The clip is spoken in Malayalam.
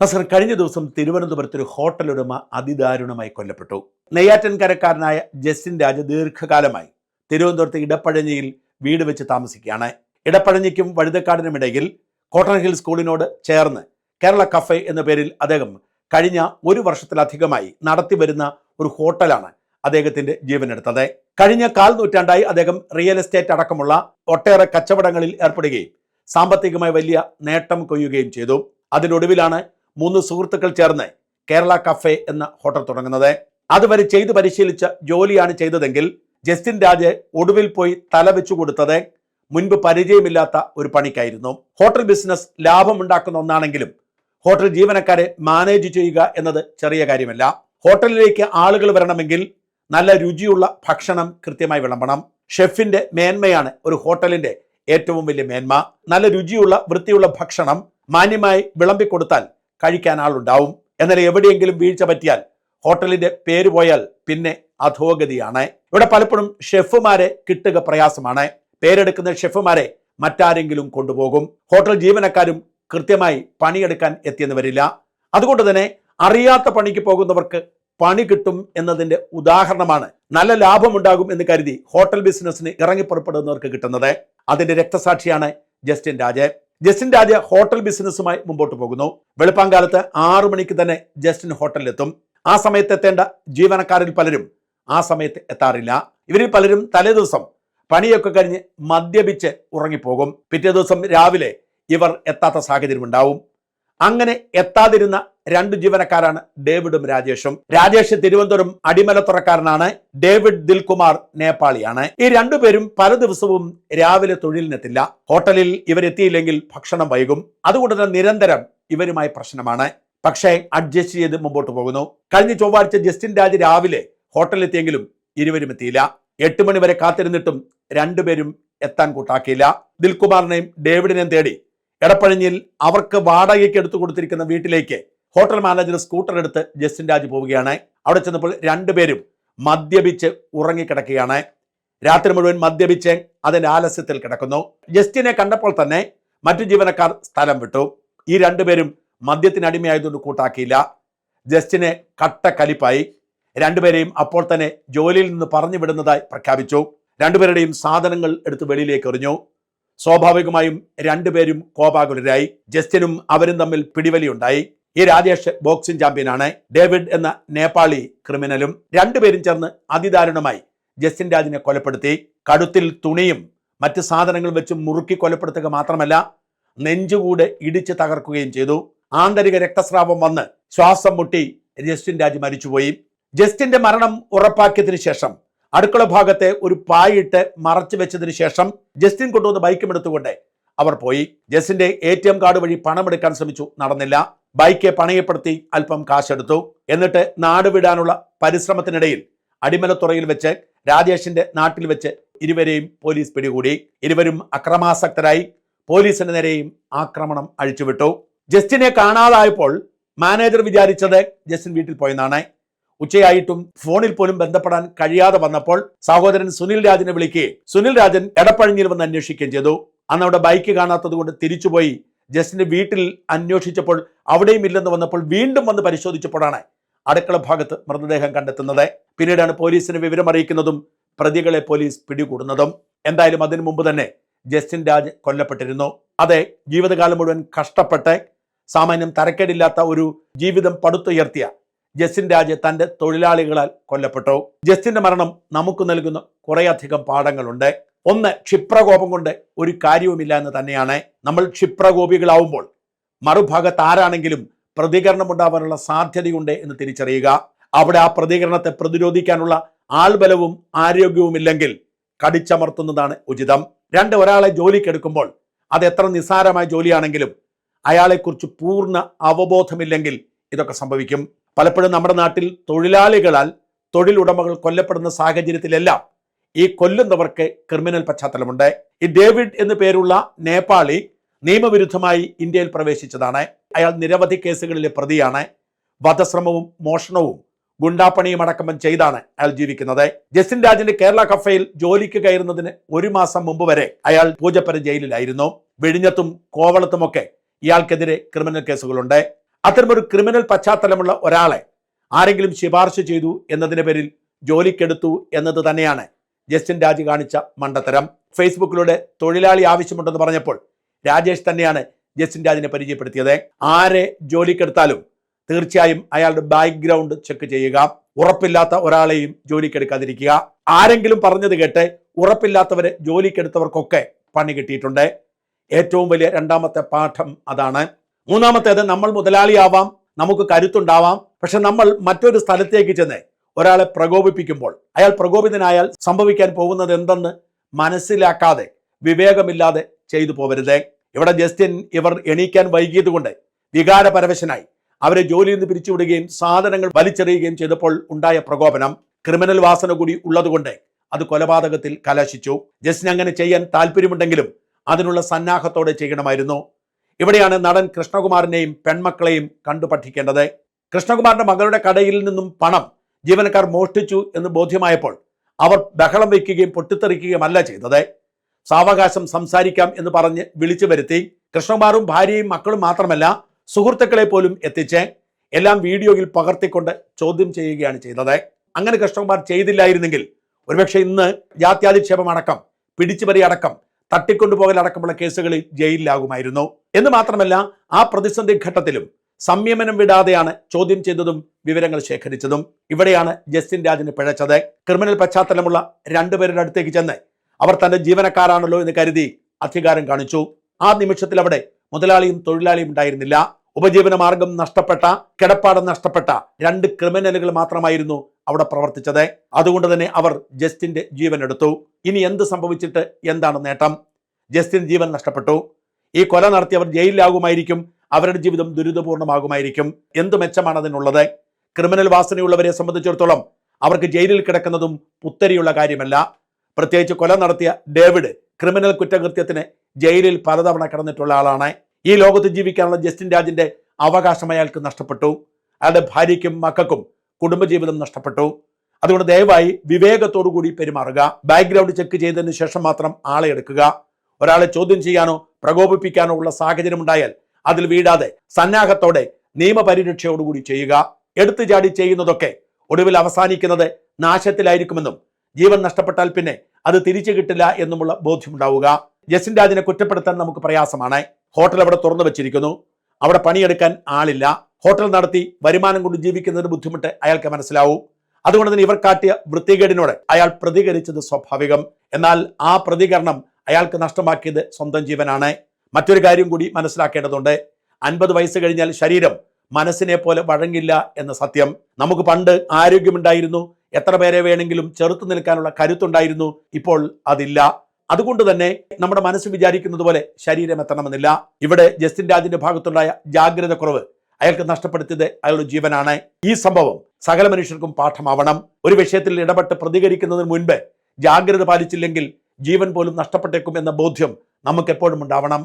നസർ, കഴിഞ്ഞ ദിവസം തിരുവനന്തപുരത്ത് ഒരു ഹോട്ടൽ ഉടമ അതിദാരുണമായി കൊല്ലപ്പെട്ടു. നെയ്യാറ്റിൻകരക്കാരനായ ജസ്റ്റിൻ രാജ് ദീർഘകാലമായി തിരുവനന്തപുരത്ത് ഇടപ്പഴഞ്ഞിയിൽ വീട് വെച്ച് താമസിക്കുകയാണ്. ഇടപ്പഴഞ്ഞിക്കും വഴുതക്കാടിനുമിടയിൽ കോട്ടൺ ഹിൽ സ്കൂളിനോട് ചേർന്ന് കേരള കഫേ എന്ന പേരിൽ അദ്ദേഹം കഴിഞ്ഞ ഒരു വർഷത്തിലധികമായി നടത്തിവരുന്ന ഒരു ഹോട്ടലാണ് അദ്ദേഹത്തിന്റെ ജീവനെടുത്തത്. കഴിഞ്ഞ 1/4 നൂറ്റാണ്ടായി അദ്ദേഹം റിയൽ എസ്റ്റേറ്റ് അടക്കമുള്ള ഒട്ടേറെ കച്ചവടങ്ങളിൽ ഏർപ്പെടുകയും സാമ്പത്തികമായി വലിയ നേട്ടം കൊയ്യുകയും ചെയ്തു. അതിനൊടുവിലാണ് 3 സുഹൃത്തുക്കൾ ചേർന്ന് കേരള കഫേ എന്ന ഹോട്ടൽ തുടങ്ങുന്നത്. അതുവരെ ചെയ്ത് പരിശീലിച്ച ജോലിയാണ് ചെയ്തതെങ്കിൽ ജസ്റ്റിൻ രാജ് ഒടുവിൽ പോയി തല വെച്ചു കൊടുത്തത് മുൻപ് പരിചയമില്ലാത്ത ഒരു പണിക്കായിരുന്നു. ഹോട്ടൽ ബിസിനസ് ലാഭമുണ്ടാക്കുന്ന ഒന്നാണെങ്കിലും ഹോട്ടൽ ജീവനക്കാരെ മാനേജ് ചെയ്യുക എന്നത് ചെറിയ കാര്യമല്ല. ഹോട്ടലിലേക്ക് ആളുകൾ വരണമെങ്കിൽ നല്ല രുചിയുള്ള ഭക്ഷണം കൃത്യമായി വിളമ്പണം. ഷെഫിന്റെ മേന്മയാണ് ഒരു ഹോട്ടലിന്റെ ഏറ്റവും വലിയ മേന്മ. നല്ല രുചിയുള്ള വൃത്തിയുള്ള ഭക്ഷണം മാന്യമായി വിളമ്പിക്കൊടുത്താൽ കഴിക്കാൻ ആളുണ്ടാവും. എന്നാൽ എവിടെയെങ്കിലും വീഴ്ച പറ്റിയാൽ ഹോട്ടലിന്റെ പേര് പോയാൽ പിന്നെ അധോഗതിയാണ്. ഇവിടെ പലപ്പോഴും ഷെഫുമാരെ കിട്ടുക പ്രയാസമാണ്. പേരെടുക്കുന്ന ഷെഫുമാരെ മറ്റാരെങ്കിലും കൊണ്ടുപോകും. ഹോട്ടൽ ജീവനക്കാരും കൃത്യമായി പണിയെടുക്കാൻ എത്തിയെന്ന് വരില്ല. അതുകൊണ്ട് തന്നെ അറിയാത്ത പണിക്ക് പോകുന്നവർക്ക് പണി കിട്ടും എന്നതിന്റെ ഉദാഹരണമാണ് നല്ല ലാഭമുണ്ടാകും എന്ന് കരുതി ഹോട്ടൽ ബിസിനസ്സിന് ഇറങ്ങിപ്പുറപ്പെടുന്നവർക്ക് കിട്ടുന്നത്. അതിന്റെ രക്തസാക്ഷിയാണ് Justin Raj. Justin Raj hotel ബിസിനസ്സുമായി മുമ്പോട്ട് പോകുന്നു. വെളുപ്പാങ്കാലത്ത് 6 മണിക്ക് തന്നെ ജസ്റ്റിൻ ഹോട്ടലിലെത്തും. ആ സമയത്ത് എത്തേണ്ട ജീവനക്കാരിൽ പലരും ആ സമയത്ത് എത്താറില്ല. ഇവരിൽ പലരും തലേദിവസം പണിയൊക്കെ കഴിഞ്ഞ് മദ്യപിച്ച് ഉറങ്ങിപ്പോകും. പിറ്റേ ദിവസം രാവിലെ ഇവർ എത്താത്ത സാഹചര്യം ഉണ്ടാവും. അങ്ങനെ എത്താതിരുന്ന 2 ജീവനക്കാരാണ് ഡേവിഡും രാജേഷും. രാജേഷ് തിരുവനന്തപുരം അടിമലത്തുറക്കാരനാണ്. ഡേവിഡ് ദിൽകുമാർ നേപ്പാളിയാണ്. ഈ 2 പേരും പല ദിവസവും രാവിലെ തൊഴിലിനെത്തില്ല. ഹോട്ടലിൽ ഇവരെത്തിയില്ലെങ്കിൽ ഭക്ഷണം വൈകും. അതുകൊണ്ട് തന്നെ നിരന്തരം ഇവരുമായി പ്രശ്നമാണ്. പക്ഷേ അഡ്ജസ്റ്റ് ചെയ്ത് മുമ്പോട്ട് പോകുന്നു. കഴിഞ്ഞ ചൊവ്വാഴ്ച ജസ്റ്റിൻ രാജ് രാവിലെ ഹോട്ടലിലെത്തിയെങ്കിലും ഇരുവരും എത്തിയില്ല. 8 മണി വരെ കാത്തിരുന്നിട്ടും 2 പേരും എത്താൻ കൂട്ടാക്കിയില്ല. ദിൽകുമാറിനെയും ഡേവിഡിനെയും തേടി എടപ്പഴഞ്ഞിൽ അവർക്ക് വാടകയ്ക്ക് എടുത്തു കൊടുത്തിരിക്കുന്ന വീട്ടിലേക്ക് ഹോട്ടൽ മാനേജർ സ്കൂട്ടർ എടുത്ത് ജസ്റ്റിൻ രാജ് പോവുകയാണ്. അവിടെ ചെന്നപ്പോൾ 2 പേരും മദ്യപിച്ച് ഉറങ്ങിക്കിടക്കുകയാണ്. രാത്രി മുഴുവൻ മദ്യപിച്ച് അതിന്റെ ആലസ്യത്തിൽ കിടക്കുന്നു. ജസ്റ്റിനെ കണ്ടപ്പോൾ തന്നെ മറ്റു ജീവനക്കാർ സ്ഥലം വിട്ടു. ഈ 2 പേരും മദ്യത്തിനടിമയായതുകൊണ്ട് കൂട്ടാക്കിയില്ല. ജസ്റ്റിനെ കട്ട കലിപ്പായി. 2 പേരെയും അപ്പോൾ തന്നെ ജോലിയിൽ നിന്ന് പറഞ്ഞു വിടുന്നതായി പ്രഖ്യാപിച്ചു. 2 പേരുടെയും സാധനങ്ങൾ എടുത്ത് വെളിയിലേക്ക് എറിഞ്ഞു. സ്വാഭാവികമായും 2 പേരും കോപാകുലരായി. ജസ്റ്റിനും അവരും തമ്മിൽ പിടിവലിയുണ്ടായി. ഈ രാജേഷ് ബോക്സിംഗ് ചാമ്പ്യനാണ്. ഡേവിഡ് എന്ന നേപ്പാളി ക്രിമിനലും. 2 പേരും ചേർന്ന് അതിദാരുണമായി ജസ്റ്റിൻ രാജിനെ കൊലപ്പെടുത്തി. കഴുത്തിൽ തുണിയും മറ്റ് സാധനങ്ങൾ വെച്ച് മുറുക്കി കൊലപ്പെടുത്തുക മാത്രമല്ല, നെഞ്ചുകൂടെ ഇടിച്ച് തകർക്കുകയും ചെയ്തു. ആന്തരിക രക്തസ്രാവം വന്ന് ശ്വാസം മുട്ടി ജസ്റ്റിൻ രാജ് മരിച്ചുപോയി. ജസ്റ്റിന്റെ മരണം ഉറപ്പാക്കിയതിനു ശേഷം അടുക്കള ഭാഗത്തെ ഒരു പായിട്ട് മറച്ചു വെച്ചതിന് ശേഷം ജസ്റ്റിൻ കൊണ്ടുവന്ന ബൈക്കും എടുത്തുകൊണ്ട് അവർ പോയി. ജസ്റ്റിന്റെ ATM കാർഡ് വഴി പണമെടുക്കാൻ ശ്രമിച്ചു, നടന്നില്ല. ബൈക്ക് പണയപ്പെടുത്തി അല്പം കാശെടുത്തു. എന്നിട്ട് നാട് വിടാനുള്ള പരിശ്രമത്തിനിടയിൽ അടിമലത്തുറയിൽ വെച്ച് രാജേഷിന്റെ നാട്ടിൽ വെച്ച് ഇരുവരെയും പോലീസ് പിടികൂടി. ഇരുവരും അക്രമാസക്തരായി പോലീസിന് നേരെയും ആക്രമണം അഴിച്ചുവിട്ടു. ജസ്റ്റിനെ കാണാതായപ്പോൾ മാനേജർ വിചാരിച്ചത് ജസ്റ്റിൻ വീട്ടിൽ പോയെന്നാണ്. ഉച്ചയായിട്ടും ഫോണിൽ പോലും ബന്ധപ്പെടാൻ കഴിയാതെ വന്നപ്പോൾ സഹോദരൻ സുനിൽ രാജിനെ വിളിക്കുകയും സുനിൽ രാജൻ എടപ്പഴഞ്ഞിൽ വന്ന് അന്വേഷിക്കുകയും ചെയ്തു. അന്ന് അവിടെ ബൈക്ക് കാണാത്തത് കൊണ്ട് തിരിച്ചുപോയി ജസ്റ്റിന്റെ വീട്ടിൽ അന്വേഷിച്ചപ്പോൾ അവിടെയും ഇല്ലെന്ന് വന്നപ്പോൾ വീണ്ടും വന്ന് പരിശോധിച്ചപ്പോഴാണ് അടുക്കള ഭാഗത്ത് മൃതദേഹം കണ്ടെത്തുന്നത്. പിന്നീടാണ് പോലീസിന് വിവരം അറിയിക്കുന്നതും പ്രതികളെ പോലീസ് പിടികൂടുന്നതും. എന്തായാലും അതിനു മുമ്പ് തന്നെ ജസ്റ്റിൻ രാജ് കൊല്ലപ്പെട്ടിരുന്നു. അതെ, ജീവിതകാലം മുഴുവൻ കഷ്ടപ്പെട്ട് സാമാന്യം തരക്കേടില്ലാത്ത ഒരു ജീവിതം പടുത്തുയർത്തിയ ജസ്റ്റിൻ രാജ് തന്റെ തൊഴിലാളികളാൽ കൊല്ലപ്പെട്ടു. ജസ്റ്റിന്റെ മരണം നമുക്ക് നൽകുന്ന കുറേയധികം പാഠങ്ങളുണ്ട്. ഒന്ന്, ക്ഷിപ്രകോപം കൊണ്ട് ഒരു കാര്യവുമില്ല എന്ന് തന്നെയാണ്. നമ്മൾ ക്ഷിപ്രകോപികളാവുമ്പോൾ മറുഭാഗത്ത് ആരാണെങ്കിലും പ്രതികരണം ഉണ്ടാവാനുള്ള സാധ്യതയുണ്ട് എന്ന് തിരിച്ചറിയുക. അവിടെ ആ പ്രതികരണത്തെ പ്രതിരോധിക്കാനുള്ള ആൾബലവും ആരോഗ്യവുമില്ലെങ്കിൽ കടിച്ചമർത്തുന്നതാണ് ഉചിതം. 2, ഒരാളെ ജോലിക്കെടുക്കുമ്പോൾ അത് എത്ര നിസ്സാരമായ ജോലിയാണെങ്കിലും അയാളെക്കുറിച്ച് പൂർണ്ണ അവബോധമില്ലെങ്കിൽ ഇതൊക്കെ സംഭവിക്കും. പലപ്പോഴും നമ്മുടെ നാട്ടിൽ തൊഴിലാളികളാൽ തൊഴിലുടമകൾ കൊല്ലപ്പെടുന്ന സാഹചര്യത്തിലെല്ലാം ഈ കൊല്ലുന്നവർക്ക് ക്രിമിനൽ പശ്ചാത്തലമുണ്ട്. ഈ ഡേവിഡ് എന്നു പേരുള്ള നേപ്പാളി നിയമവിരുദ്ധമായി ഇന്ത്യയിൽ പ്രവേശിച്ചതാണ്. അയാൾ നിരവധി കേസുകളിലെ പ്രതിയാണ്. വധശ്രമവും മോഷണവും ഗുണ്ടാപ്പണിയും അടക്കം ചെയ്താണ് അയാൾ ജീവിക്കുന്നത്. ജസ്റ്റിൻ രാജിന്റെ കേരള കഫേയിൽ ജോലിക്ക് കയറുന്നതിന് 1 മാസം മുമ്പ് വരെ അയാൾ പൂജപ്പര ജയിലിലായിരുന്നു. വിഴിഞ്ഞത്തും കോവളത്തുമൊക്കെ ഇയാൾക്കെതിരെ ക്രിമിനൽ കേസുകളുണ്ട്. അത്തരമൊരു ക്രിമിനൽ പശ്ചാത്തലമുള്ള ഒരാളെ ആരെങ്കിലും ശുപാർശ ചെയ്തു എന്നതിന്റെ പേരിൽ ജോലിക്കെടുത്തു എന്നത് തന്നെയാണ് ജസ്റ്റിൻ രാജ് കാണിച്ച മണ്ടത്തരം. ഫേസ്ബുക്കിലൂടെ തൊഴിലാളി ആവശ്യമുണ്ടെന്ന് പറഞ്ഞപ്പോൾ രാജേഷ് തന്നെയാണ് ജസ്റ്റിൻ രാജിനെ പരിചയപ്പെടുത്തിയത്. ആരെ ജോലിക്കെടുത്താലും തീർച്ചയായും അയാളുടെ ബാക്ക്ഗ്രൗണ്ട് ചെക്ക് ചെയ്യുക. ഉറപ്പില്ലാത്ത ഒരാളെയും ജോലിക്കെടുക്കാതിരിക്കുക. ആരെങ്കിലും പറഞ്ഞത് കേട്ട് ഉറപ്പില്ലാത്തവരെ ജോലിക്കെടുത്തവർക്കൊക്കെ പണി കിട്ടിയിട്ടുണ്ട്. ഏറ്റവും വലിയ രണ്ടാമത്തെ പാഠം അതാണ്. മൂന്നാമത്തേത്, നമ്മൾ മുതലാളിയാവാം, നമുക്ക് കരുത്തുണ്ടാവാം, പക്ഷെ നമ്മൾ മറ്റൊരു സ്ഥലത്തേക്ക് ചെന്ന് ഒരാളെ പ്രകോപിപ്പിക്കുമ്പോൾ അയാൾ പ്രകോപിതനായാൽ സംഭവിക്കാൻ പോകുന്നത് എന്തെന്ന് മനസ്സിലാക്കാതെ വിവേകമില്ലാതെ ചെയ്തു പോവരുത്. ഇവിടെ ജസ്റ്റിൻ ഇവർ എണീക്കാൻ വൈകിയത് കൊണ്ട് വികാരപരവശനായി അവരെ ജോലിയിൽ നിന്ന് പിരിച്ചുവിടുകയും സാധനങ്ങൾ വലിച്ചെറിയുകയും ചെയ്തപ്പോൾ ഉണ്ടായ പ്രകോപനം ക്രിമിനൽ വാസന കൂടി ഉള്ളതുകൊണ്ട് അത് കൊലപാതകത്തിൽ കലാശിച്ചു. ജസ്റ്റിന് അങ്ങനെ ചെയ്യാൻ താല്പര്യമുണ്ടെങ്കിലും അതിനുള്ള സന്നാഹത്തോടെ ചെയ്യണമായിരുന്നു. ഇവിടെയാണ് നടൻ കൃഷ്ണകുമാറിനെയും പെൺമക്കളെയും കണ്ടു പഠിക്കേണ്ടത്. കൃഷ്ണകുമാറിന്റെ മകളുടെ കടയിൽ നിന്നും പണം ജീവനക്കാർ മോഷ്ടിച്ചു എന്ന് ബോധ്യമായപ്പോൾ അവർ ബഹളം വയ്ക്കുകയും പൊട്ടിത്തെറിക്കുകയും അല്ല ചെയ്തത്. സാവകാശം സംസാരിക്കാം എന്ന് പറഞ്ഞ് വിളിച്ചു വരുത്തി കൃഷ്ണകുമാറും ഭാര്യയും മക്കളും മാത്രമല്ല സുഹൃത്തുക്കളെ പോലും എത്തിച്ച് എല്ലാം വീഡിയോയിൽ പകർത്തിക്കൊണ്ട് ചോദ്യം ചെയ്യുകയാണ് ചെയ്തത്. അങ്ങനെ കൃഷ്ണകുമാർ ചെയ്തില്ലായിരുന്നെങ്കിൽ ഒരുപക്ഷെ ഇന്ന് ജാത്യാധിക്ഷേപം അടക്കം, പിടിച്ചുപറി അടക്കം, തട്ടിക്കൊണ്ടുപോകൽ അടക്കമുള്ള കേസുകളിൽ ജയിലിലാകുമായിരുന്നു. എന്ന് മാത്രമല്ല, ആ പ്രതിസന്ധി ഘട്ടത്തിലും സംയമനം വിടാതെയാണ് ചോദ്യം ചെയ്തതും വിവരങ്ങൾ ശേഖരിച്ചതും. ഇവിടെയാണ് ജസ്റ്റിൻ രാജിന് പിഴച്ചത്. ക്രിമിനൽ പശ്ചാത്തലമുള്ള രണ്ടുപേരുടെ അടുത്തേക്ക് ചെന്ന് അവർ തന്റെ ജീവനക്കാരാണല്ലോ എന്ന് കരുതി അധികാരം കാണിച്ചു. ആ നിമിഷത്തിൽ അവിടെ മുതലാളിയും തൊഴിലാളിയും ഉണ്ടായിരുന്നില്ല. ഉപജീവന മാർഗം നഷ്ടപ്പെട്ട, കിടപ്പാടം നഷ്ടപ്പെട്ട രണ്ട് ക്രിമിനലുകൾ മാത്രമായിരുന്നു അവിടെ പ്രവർത്തിച്ചത്. അതുകൊണ്ട് തന്നെ അവർ ജസ്റ്റിന്റെ ജീവൻ എടുത്തു. ഇനി എന്ത് സംഭവിച്ചിട്ട് എന്താണ് നേട്ടം? ജസ്റ്റിൻ ജീവൻ നഷ്ടപ്പെട്ടു. ഈ കൊല നടത്തിയവർ ജയിലിലാകുമായിരിക്കും. അവരുടെ ജീവിതം ദുരിതപൂർണമാകുമായിരിക്കും. എന്ത് മെച്ചമാണ് അതിനുള്ളത്? ക്രിമിനൽ വാസനയുള്ളവരെ സംബന്ധിച്ചിടത്തോളം അവർക്ക് ജയിലിൽ കിടക്കുന്നതും പുത്തരിയുള്ള കാര്യമല്ല. പ്രത്യേകിച്ച് കൊല നടത്തിയ ഡേവിഡ് ക്രിമിനൽ കുറ്റകൃത്യത്തിന് ജയിലിൽ പലതവണ കിടന്നിട്ടുള്ള ആളാണ്. ഈ ലോകത്ത് ജീവിക്കാനുള്ള ജസ്റ്റിൻ രാജിന്റെ അവകാശം അയാൾക്ക് നഷ്ടപ്പെട്ടു. അയാളുടെ ഭാര്യയ്ക്കും മക്കൾക്കും കുടുംബജീവിതം നഷ്ടപ്പെട്ടു. അതുകൊണ്ട് ദയവായി വിവേകത്തോടു കൂടി പെരുമാറുക. ബാക്ക്ഗ്രൗണ്ട് ചെക്ക് ചെയ്തതിന് ശേഷം മാത്രം ആളെ എടുക്കുക. ഒരാളെ ചോദ്യം ചെയ്യാനോ പ്രകോപിപ്പിക്കാനോ ഉള്ള സാഹചര്യം ഉണ്ടായാൽ അതിൽ വീഴാതെ സന്നാഹത്തോടെ നിയമപരിരക്ഷയോടുകൂടി ചെയ്യുക. എടുത്തു ചാടി ചെയ്യുന്നതൊക്കെ ഒടുവിൽ അവസാനിക്കുന്നത് നാശത്തിലായിരിക്കുമെന്നും ജീവൻ നഷ്ടപ്പെട്ടാൽ പിന്നെ അത് തിരിച്ചു കിട്ടില്ല എന്നുമുള്ള ബോധ്യമുണ്ടാവുക. ജസ്റ്റിൻ രാജിനെ കുറ്റപ്പെടുത്താൻ നമുക്ക് പ്രയാസമാണ്. ഹോട്ടൽ അവിടെ തുറന്നു വെച്ചിരിക്കുന്നു. അവിടെ പണിയെടുക്കാൻ ആളില്ല. ഹോട്ടൽ നടത്തി വരുമാനം കൊണ്ട് ജീവിക്കുന്നതിന് ബുദ്ധിമുട്ട് അയാൾക്ക് മനസ്സിലാവും. അതുകൊണ്ട് തന്നെ ഇവർ കാട്ടിയ വൃത്തികേടിനോട് അയാൾ പ്രതികരിച്ചത് സ്വാഭാവികം. എന്നാൽ ആ പ്രതികരണം അയാൾക്ക് നഷ്ടമാക്കിയത് സ്വന്തം ജീവനാണ്. മറ്റൊരു കാര്യം കൂടി മനസ്സിലാക്കേണ്ടതുണ്ട്. 50 വയസ്സ് കഴിഞ്ഞാൽ ശരീരം മനസ്സിനെ പോലെ വഴങ്ങില്ല എന്ന സത്യം. നമുക്ക് പണ്ട് ആരോഗ്യമുണ്ടായിരുന്നു, എത്ര പേരെ വേണമെങ്കിലും ചെറുത്തു നിൽക്കാനുള്ള കരുത്തുണ്ടായിരുന്നു. ഇപ്പോൾ അതില്ല. അതുകൊണ്ട് തന്നെ നമ്മുടെ മനസ്സ് വിചാരിക്കുന്നത് പോലെ ശരീരം എത്തണമെന്നില്ല. ഇവിടെ ജസ്റ്റിൻ രാജിന്റെ ഭാഗത്തുണ്ടായ ജാഗ്രത കുറവ് അയാൾക്ക് നഷ്ടപ്പെടുത്തിയത് അയാളുടെ ജീവനാണ്. ഈ സംഭവം സകല മനുഷ്യർക്കും പാഠമാവണം. ഒരു വിഷയത്തിൽ ഇടപെട്ട് പ്രതികരിക്കുന്നതിന് മുൻപ് ജാഗ്രത പാലിച്ചില്ലെങ്കിൽ ജീവൻ പോലും നഷ്ടപ്പെട്ടേക്കും എന്ന ബോധ്യം നമുക്ക് എപ്പോഴും ഉണ്ടാവണം.